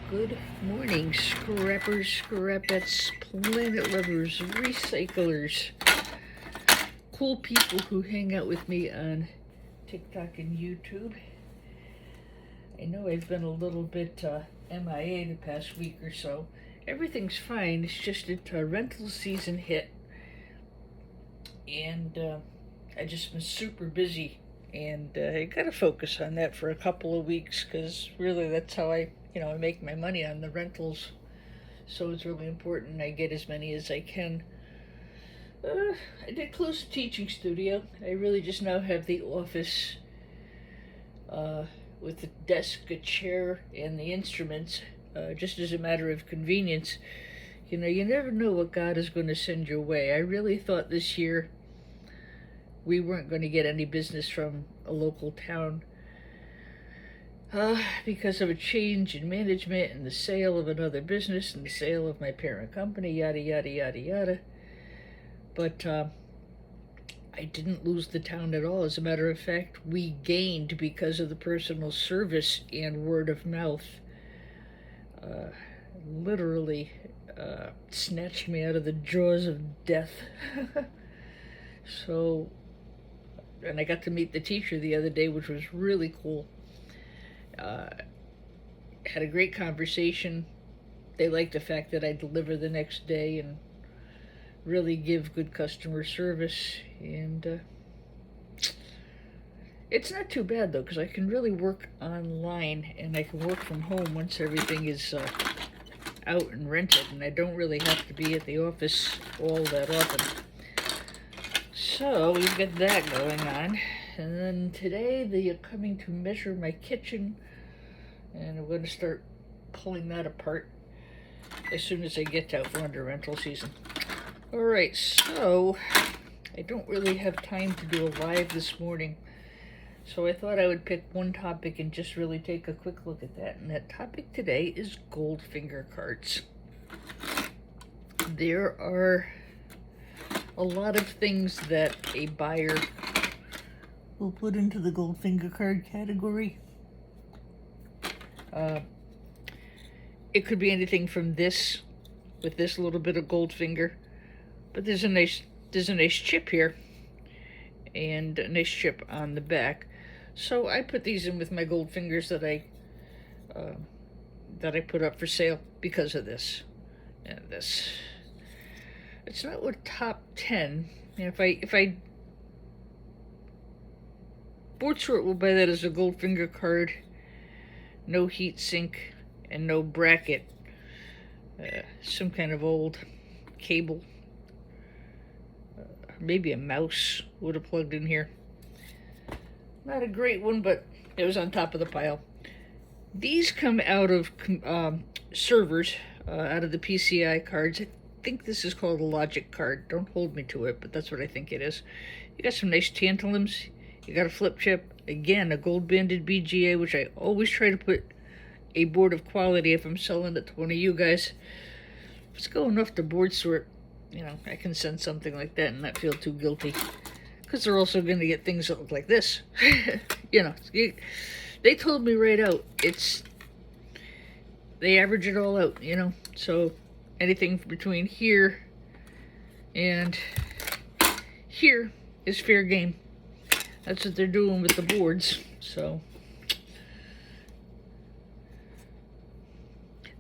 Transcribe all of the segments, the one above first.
Good morning, scrappers, scrapettes, planet lovers, recyclers, cool people who hang out with me on TikTok and YouTube. I know I've been a little bit MIA the past week or so. Everything's fine, it's just that rental season hit, and I just been super busy, and I gotta focus on that for a couple of weeks, because really that's how I make my money on the rentals. So it's really important I get as many as I can. I did close the teaching studio. I really just now have the office with the desk, a chair, and the instruments, just as a matter of convenience. You never know what God is going to send your way. I really thought this year we weren't going to get any business from a local town because of a change in management and the sale of another business and the sale of my parent company, yada, yada, yada, yada. But I didn't lose the town at all. As a matter of fact, we gained because of the personal service and word of mouth. Literally snatched me out of the jaws of death. So, and I got to meet the teacher the other day, which was really cool. Had a great conversation. They liked the fact that I deliver the next day and really give good customer service. And it's not too bad though, because I can really work online and I can work from home once everything is out and rented, and I don't really have to be at the office all that often. So we've got that going on. And then today they are coming to measure my kitchen, and I'm going to start pulling that apart as soon as I get out for under rental season. Alright, so I don't really have time to do a live this morning, so I thought I would pick one topic and just really take a quick look at that. And that topic today is Goldfinger cards. There are a lot of things that a buyer will put into the Goldfinger card category. It could be anything from this, with this little bit of Goldfinger, but there's a nice chip here, and a nice chip on the back. So I put these in with my Goldfingers that I put up for sale because of this and this. It's not what top 10. If I Board Sort will buy that as a Goldfinger card, no heat sink and no bracket, some kind of old cable, maybe a mouse would have plugged in here. Not a great one, but it was on top of the pile. These come out of servers, out of the PCI cards. I think this is called a Logic card. Don't hold me to it, but that's what I think it is. You got some nice tantalums. You got a flip chip. Again, a gold banded BGA, which I always try to put a board of quality if I'm selling it to one of you guys. If it's going off the Board Sort, I can send something like that and not feel too guilty. Because they're also going to get things that look like this. They told me right out, they average it all out, So anything between here and here is fair game. That's what they're doing with the boards. So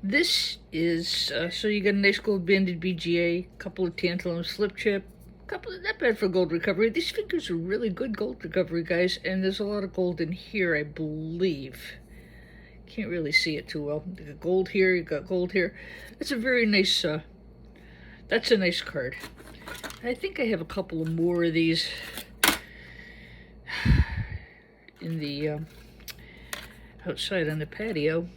this is, so you got a nice gold banded BGA, couple of tantalum slip chip, not bad for gold recovery. These fingers are really good gold recovery, guys, and there's a lot of gold in here, I believe. Can't really see it too well. You got gold here, you got gold here. That's a very nice, that's a nice card. I think I have a couple of more of these in the outside on the patio.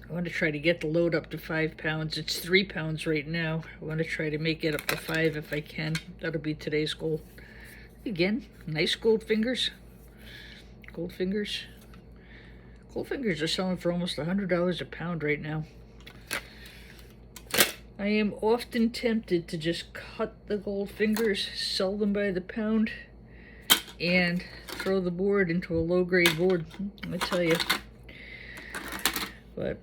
I want to try to get the load up to 5 pounds. It's 3 pounds right now. I want to try to make it up to 5 if I can. That'll be today's goal. Again, nice Goldfingers. Goldfingers are selling for almost $100 a pound right now. I am often tempted to just cut the Goldfingers, sell them by the pound, and throw the board into a low-grade board, I tell you. But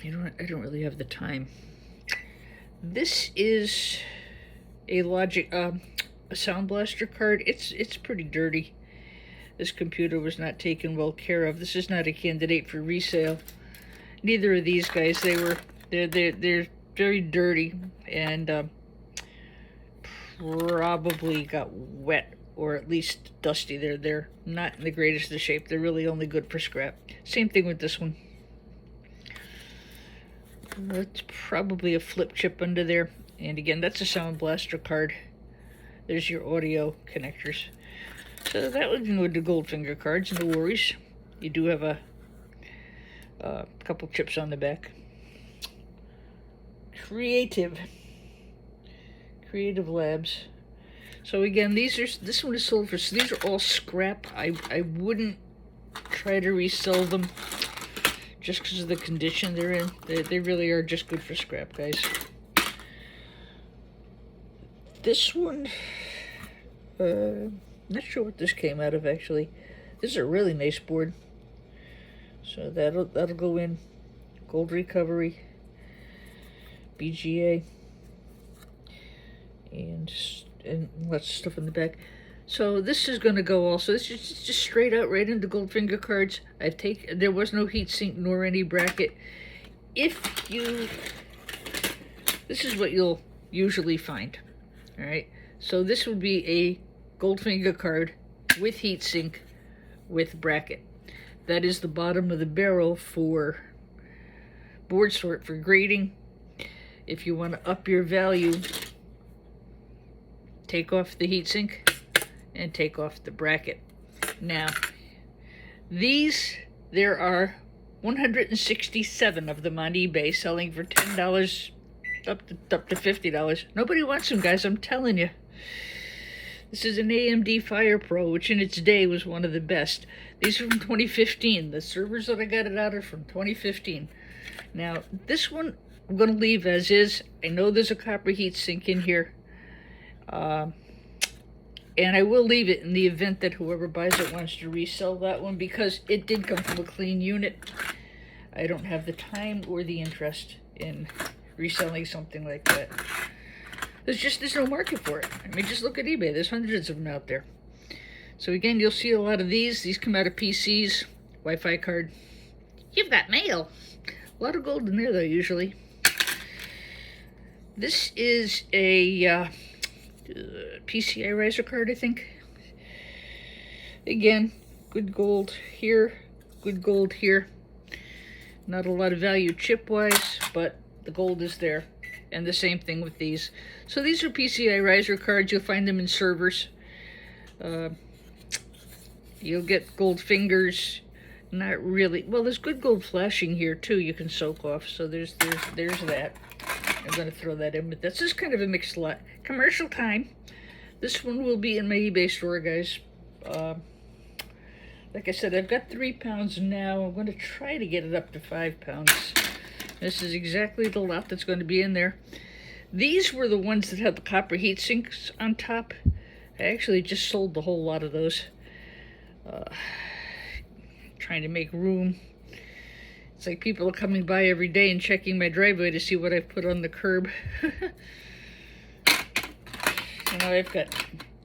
I don't really have the time. This is a a Sound Blaster card. It's pretty dirty. This computer was not taken well care of. This is not a candidate for resale. Neither of these guys. They're very dirty and probably got wet or at least dusty. They're not in the greatest of shape. They're really only good for scrap. Same thing with this one. That's probably a flip chip under there. And again, that's a Sound Blaster card. There's your audio connectors. So that would go to Goldfinger cards, no worries. You do have a couple chips on the back. Creative Labs. So again, this one is sold for, so these are all scrap. I wouldn't try to resell them just because of the condition they're in. They really are just good for scrap, guys. This one, not sure what this came out of actually. This is a really nice board. So that'll go in. Gold recovery, BGA, and lots of stuff in the back. So this is going to go also. This is just straight out right into Goldfinger cards. There was no heat sink nor any bracket. This is what you'll usually find. All right. So this would be a Goldfinger card with heatsink with bracket. That is the bottom of the barrel for board sort for grading. If you want to up your value, take off the heatsink and take off the bracket. Now, there are 167 of them on eBay selling for $10 up to $50. Nobody wants them, guys, I'm telling you. This is an AMD Fire Pro, which in its day was one of the best. These are from 2015. The servers that I got it out are from 2015. Now, this one I'm going to leave as is. I know there's a copper heat sink in here. And I will leave it in the event that whoever buys it wants to resell that one, because it did come from a clean unit. I don't have the time or the interest in reselling something like that. There's no market for it. I mean, just look at eBay. There's hundreds of them out there. So again, you'll see a lot of these. These come out of PCs. Wi-Fi card. You've got mail. A lot of gold in there, though, usually. This is a PCI riser card, I think. Again, good gold here. Good gold here. Not a lot of value chip-wise, but the gold is there. And the same thing with these. So these are PCI riser cards. You'll find them in servers. You'll get gold fingers. Not really. Well, there's good gold flashing here too. You can soak off. So there's that. I'm going to throw that in. But this is kind of a mixed lot. Commercial time. This one will be in my eBay store, guys. Like I said, I've got 3 pounds now. I'm going to try to get it up to 5 pounds. This is exactly the lot that's going to be in there. These were the ones that had the copper heat sinks on top. I actually just sold the whole lot of those. Trying to make room. It's like people are coming by every day and checking my driveway to see what I've put on the curb. You know, I've got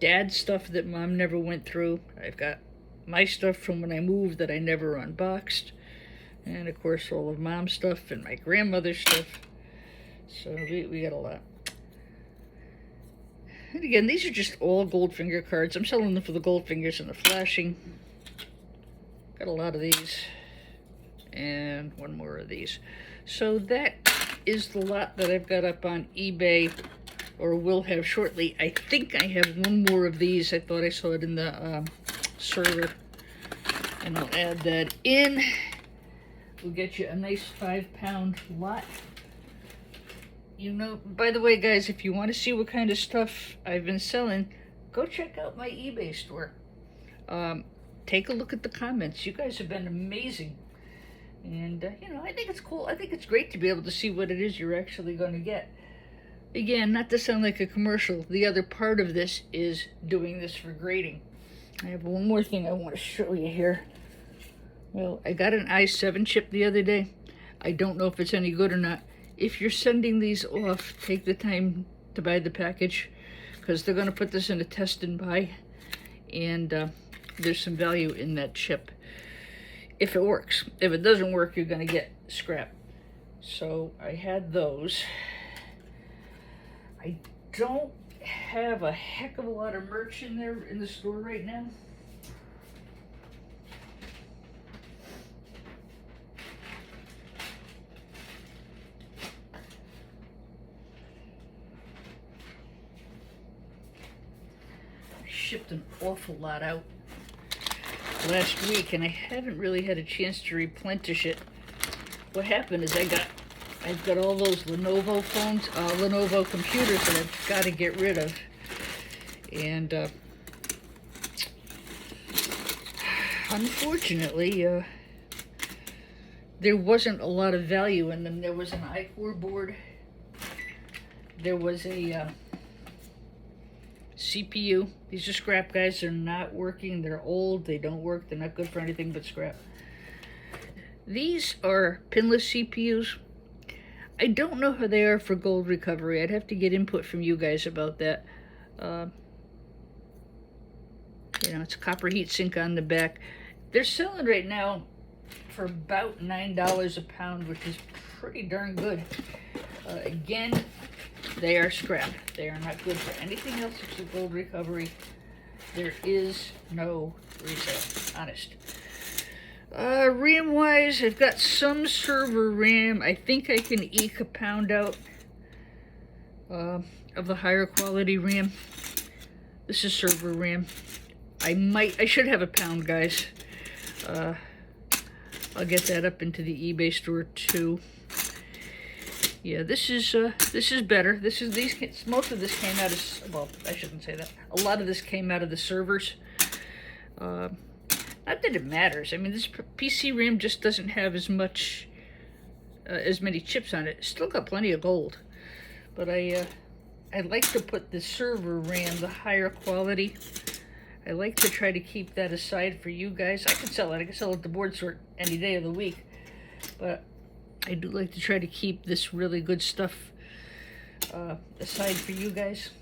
Dad's stuff that Mom never went through. I've got my stuff from when I moved that I never unboxed. And of course all of Mom's stuff and my grandmother's stuff. So we got a lot. And again, these are just all Goldfinger cards. I'm selling them for the Goldfingers and the flashing. Got a lot of these. And one more of these. So that is the lot that I've got up on eBay, or will have shortly. I think I have one more of these. I thought I saw it in the server. And I'll add that in. We'll get you a nice 5 pound lot. You know, by the way, guys, if you want to see what kind of stuff I've been selling, go check out my eBay store. Take a look at the comments. You guys have been amazing. And, you know, I think it's cool. I think it's great to be able to see what it is you're actually going to get. Again, not to sound like a commercial, the other part of this is doing this for grading. I have one more thing I want to show you here. Well, I got an i7 chip the other day. I don't know if it's any good or not. If you're sending these off, take the time to buy the package, because they're going to put this in a test and buy, and there's some value in that chip if it works. If it doesn't work, you're going to get scrap. So I had those. I don't have a heck of a lot of merch in there in the store right now. I shipped an awful lot out last week, and I haven't really had a chance to replenish it. What happened is I've got all those Lenovo phones, Lenovo computers that I've got to get rid of, and unfortunately, there wasn't a lot of value in them. There was an iCore board, there was a CPU. These are scrap, guys. They're not working. They're old. They don't work. They're not good for anything but scrap. These are pinless CPUs. I don't know how they are for gold recovery. I'd have to get input from you guys about that. You know, it's a copper heat sink on the back. They're selling right now for about $9 a pound, which is pretty darn good. Again, they are scrap. They are not good for anything else except gold recovery. There is no resale, honest. RAM-wise, I've got some server RAM. I think I can eke a pound out of the higher quality RAM. This is server RAM. I should have a pound, guys. I'll get that up into the eBay store too. Yeah, this is better. Most of this came out of, well, I shouldn't say that. A lot of this came out of the servers. Not that it matters. I mean, this PC RAM just doesn't have as many chips on it. Still got plenty of gold, but I like to put the server RAM, the higher quality. I like to try to keep that aside for you guys. I can sell it. I can sell it at the board sort any day of the week, but I do like to try to keep this really good stuff aside for you guys.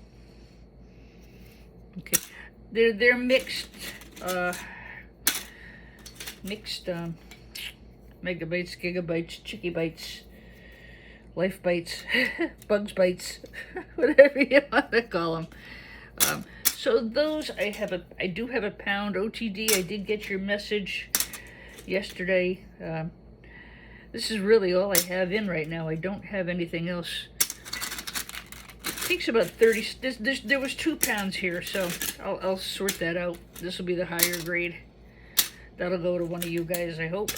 Okay, they're mixed megabytes, gigabytes, chicky bytes, life bytes, bugs bytes, whatever you want to call them. So those I do have a pound. OTD, I did get your message yesterday. This is really all I have in right now. I don't have anything else. It takes about 30. There was 2 pounds here, so I'll sort that out. This will be the higher grade. That'll go to one of you guys, I hope.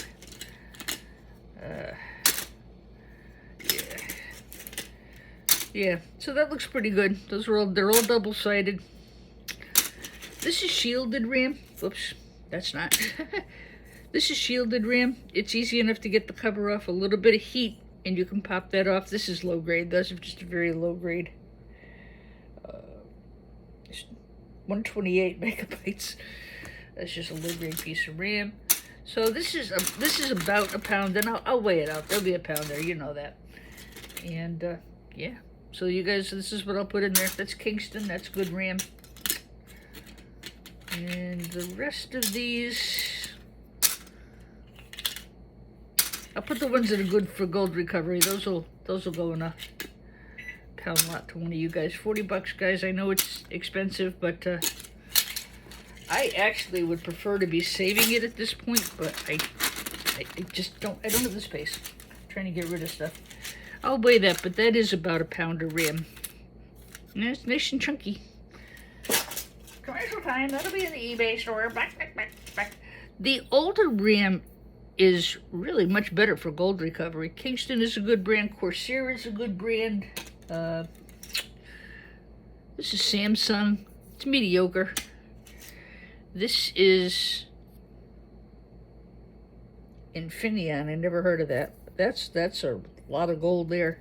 Yeah. So that looks pretty good. They're all double-sided. This is shielded RAM. Oops, that's not. This is shielded RAM. It's easy enough to get the cover off. A little bit of heat, and you can pop that off. This is low grade. Those are just a very low grade. 128 megabytes. That's just a low grade piece of RAM. So this is about a pound, and I'll weigh it out. There'll be a pound there, you know that. And yeah. So you guys, this is what I'll put in there. That's Kingston. That's good RAM. And the rest of these, I'll put the ones that are good for gold recovery. Those will go in a pound lot to one of you guys. $40, guys. I know it's expensive, but I actually would prefer to be saving it at this point. But I just don't. I don't have the space. I'm trying to get rid of stuff. I'll weigh that, but that is about a pound of RAM. And it's nice and chunky. Commercial time. That'll be in the eBay store. Back. The older RAM is really much better for gold recovery. Kingston is a good brand. Corsair is a good brand. This is Samsung. It's mediocre. This is Infineon. I never heard of that. That's a lot of gold there.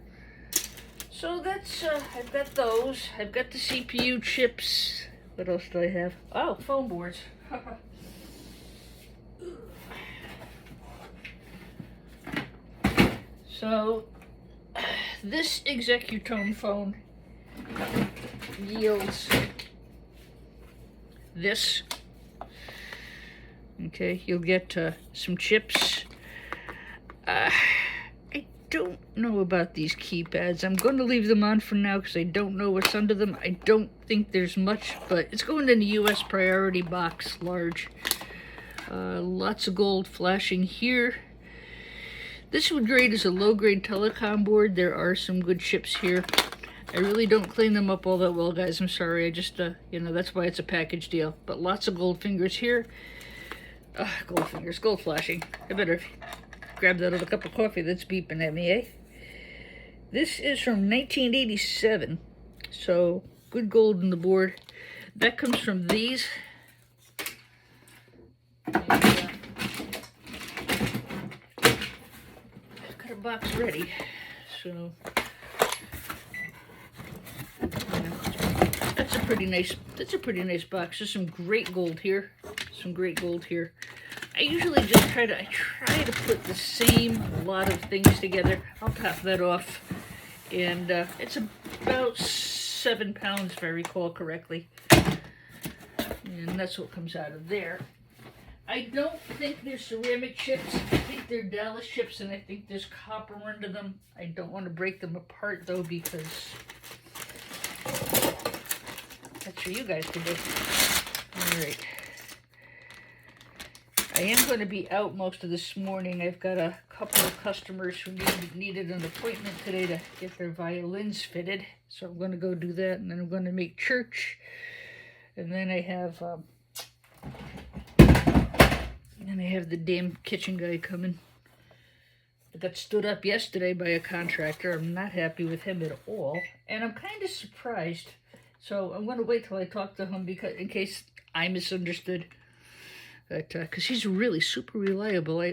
So that's I've got those. I've got the CPU chips. What else do I have? Oh, foam boards. So this Executone phone yields this. Okay, you'll get some chips. I don't know about these keypads. I'm going to leave them on for now because I don't know what's under them. I don't think there's much, but it's going in the US priority box, large. Lots of gold flashing here. This would grade as a low-grade telecom board. There are some good chips here. I really don't clean them up all that well, guys. I'm sorry. I just, you know, that's why it's a package deal. But lots of gold fingers here. Gold fingers, gold flashing. I better grab that other cup of coffee that's beeping at me, eh? This is from 1987. So, good gold in the board. That comes from these. And, box ready, so yeah, that's a pretty nice box. There's some great gold here, I usually just try to put the same lot of things together. I'll top that off, and it's about 7 pounds if I recall correctly, and that's what comes out of there. I don't think they're ceramic chips. I think they're Dallas chips, and I think there's copper under them. I don't want to break them apart, though, because that's for you guys to do. All right. I am going to be out most of this morning. I've got a couple of customers who needed an appointment today to get their violins fitted. So I'm going to go do that, and then I'm going to make church. And then I have... And I have the damn kitchen guy coming. I got stood up yesterday by a contractor. I'm not happy with him at all. And I'm kind of surprised. So I'm going to wait till I talk to him because in case I misunderstood. Because he's really super reliable.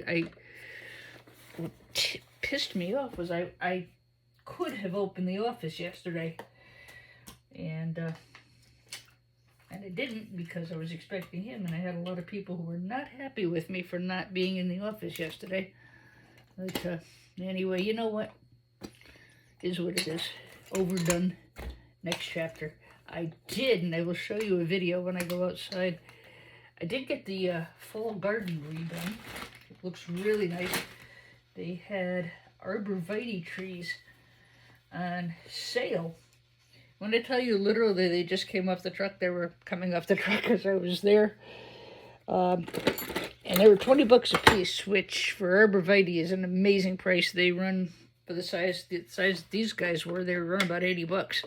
What pissed me off was I could have opened the office yesterday. And I didn't because I was expecting him, and I had a lot of people who were not happy with me for not being in the office yesterday. But anyway, you know what? Is what it is. Overdone. Next chapter. I did, and I will show you a video when I go outside. I did get the fall garden redone. It looks really nice. They had arborvitae trees on sale. When I tell you literally they just came off the truck, they were coming off the truck as I was there. And they were $20 a piece, which for arborvitae is an amazing price. They run, for the size these guys were, they run about $80.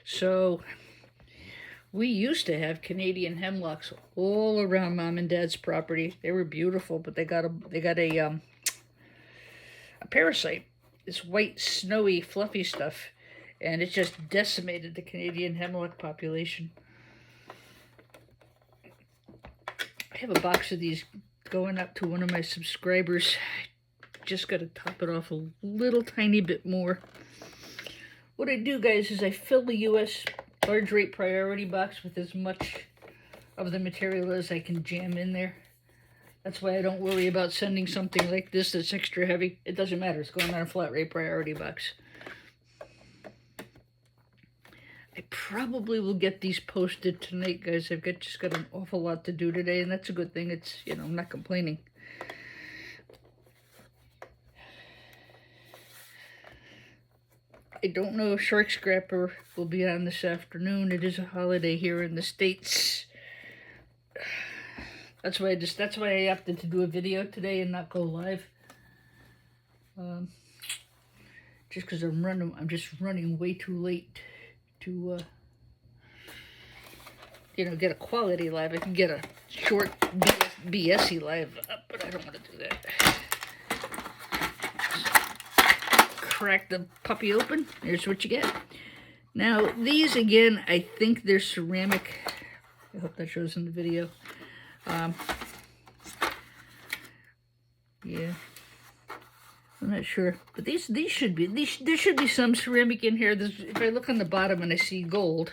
So we used to have Canadian hemlocks all around Mom and Dad's property. They were beautiful, but they got a parasite, this white, snowy, fluffy stuff. And it just decimated the Canadian hemlock population. I have a box of these going up to one of my subscribers. Just got to top it off a little tiny bit more. What I do, guys, is I fill the US large rate priority box with as much of the material as I can jam in there. That's why I don't worry about sending something like this that's extra heavy. It doesn't matter. It's going on a flat rate priority box. I probably will get these posted tonight, guys. I've just got an awful lot to do today, and that's a good thing. It's, you know, I'm not complaining. I don't know if Shark Scrapper will be on this afternoon. It is a holiday here in the States. That's why I opted to do a video today and not go live. Just because I'm just running way too late to you know, get a quality live. I can get a short BSy live up, but I don't want to do that. Crack the puppy open. Here's what you get. Now these, again, I think they're ceramic. I hope that shows in the video. Yeah, I'm not sure, but these should be, there should be some ceramic in here. If I look on the bottom and I see gold,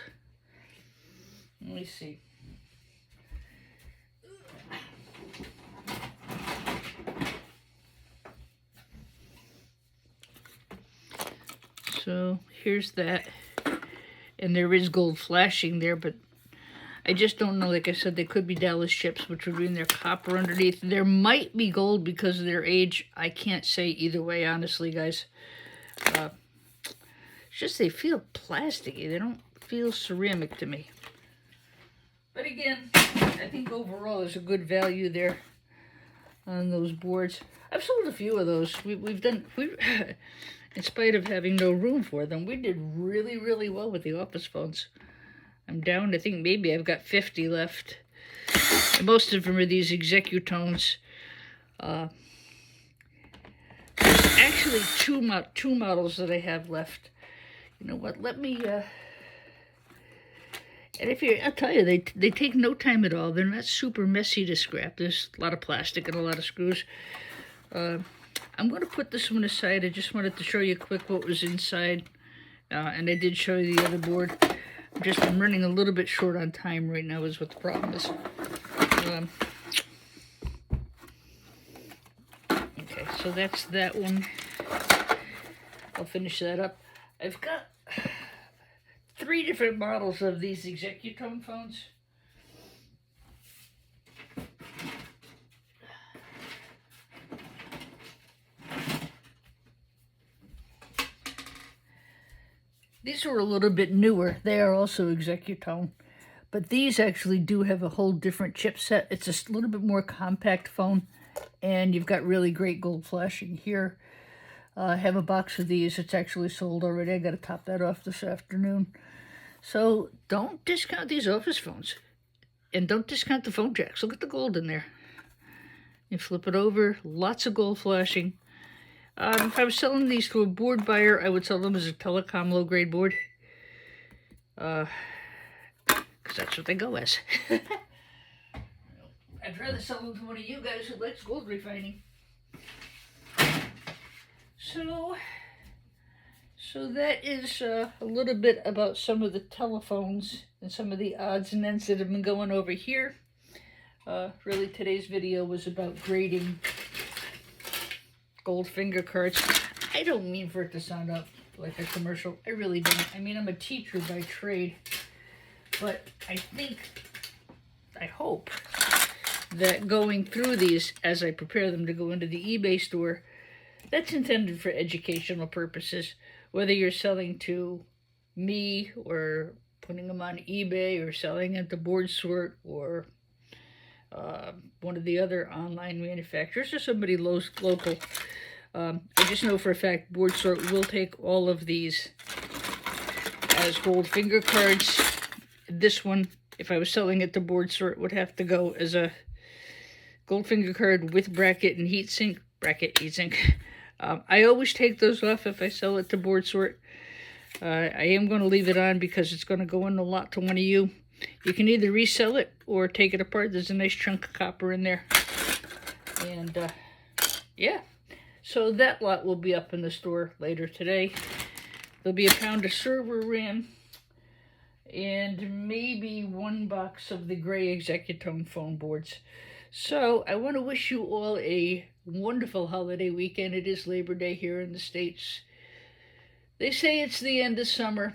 let me see. So here's that. And there is gold flashing there, but I just don't know. Like I said, they could be Dallas chips, which would be in their copper underneath. There might be gold because of their age. I can't say either way, honestly, guys. It's just they feel plasticky. They don't feel ceramic to me. But again, I think overall there's a good value there on those boards. I've sold a few of those. We've in spite of having no room for them, we did really, really well with the office phones. I'm down, I think maybe I've got 50 left. And most of them are these Executones. There's actually two models that I have left. You know what, let me, and I'll tell you, they take no time at all. They're not super messy to scrap. There's a lot of plastic and a lot of screws. I'm going to put this one aside. I just wanted to show you quick what was inside. And I did show you the other board. I'm running a little bit short on time right now is what the problem is. Okay, so that's that one. I'll finish that up. I've got 3 different models of these Executone phones. These are a little bit newer. They are also Executone. But these actually do have a whole different chipset. It's a little bit more compact phone. And you've got really great gold flashing here. I have a box of these. It's actually sold already. I got to top that off this afternoon. So don't discount these office phones. And don't discount the phone jacks. Look at the gold in there. You flip it over. Lots of gold flashing. If I was selling these to a board buyer, I would sell them as a telecom low-grade board. Because that's what they go as. I'd rather sell them to one of you guys who likes gold refining. So that is a little bit about some of the telephones and some of the odds and ends that have been going over here. Really, today's video was about grading gold finger cards. I don't mean for it to sound up like a commercial. I really don't. I mean, I'm a teacher by trade. But I hope that going through these as I prepare them to go into the eBay store, that's intended for educational purposes. Whether you're selling to me or putting them on eBay or selling at the Board Sort or one of the other online manufacturers or somebody local. I just know for a fact Board Sort will take all of these as gold finger cards. This one, if I was selling it to Board Sort, would have to go as a gold finger card with bracket and heatsink. I always take those off if I sell it to Board Sort. I am going to leave it on because it's going to go in a lot to one of you. You can either resell it or take it apart. There's a nice chunk of copper in there. And, yeah. So that lot will be up in the store later today. There'll be a pound of server RAM and maybe 1 box of the gray Executone phone boards. So I want to wish you all a wonderful holiday weekend. It is Labor Day here in the States. They say it's the end of summer.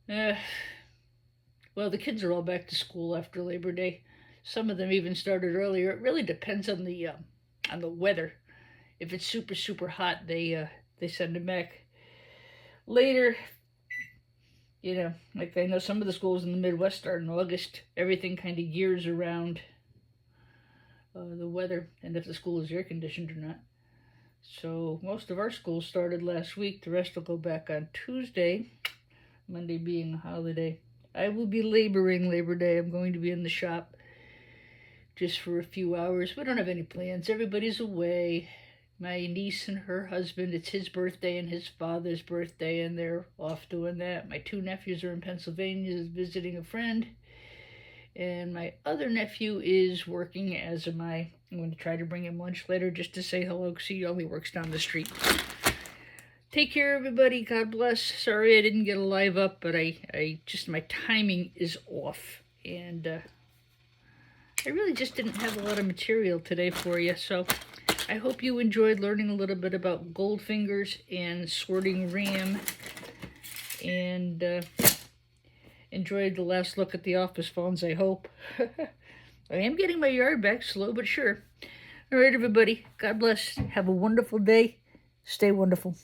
Well, the kids are all back to school after Labor Day. Some of them even started earlier. It really depends on the weather. If it's super, super hot, they send them back later. You know, like I know some of the schools in the Midwest start in August. Everything kind of gears around the weather and if the school is air conditioned or not. So most of our schools started last week. The rest will go back on Tuesday, Monday being a holiday. I will be laboring Labor Day. I'm going to be in the shop just for a few hours. We don't have any plans. Everybody's away. My niece and her husband, it's his birthday and his father's birthday, and they're off doing that. My 2 nephews are in Pennsylvania visiting a friend. And my other nephew is working, as am I. I'm going to try to bring him lunch later just to say hello, because he only works down the street. Take care, everybody. God bless. Sorry I didn't get a live up, but I just, my timing is off. And I really just didn't have a lot of material today for you. So I hope you enjoyed learning a little bit about Goldfingers and sorting RAM, and enjoyed the last look at the office phones, I hope. I am getting my yard back, slow but sure. All right, everybody. God bless. Have a wonderful day. Stay wonderful.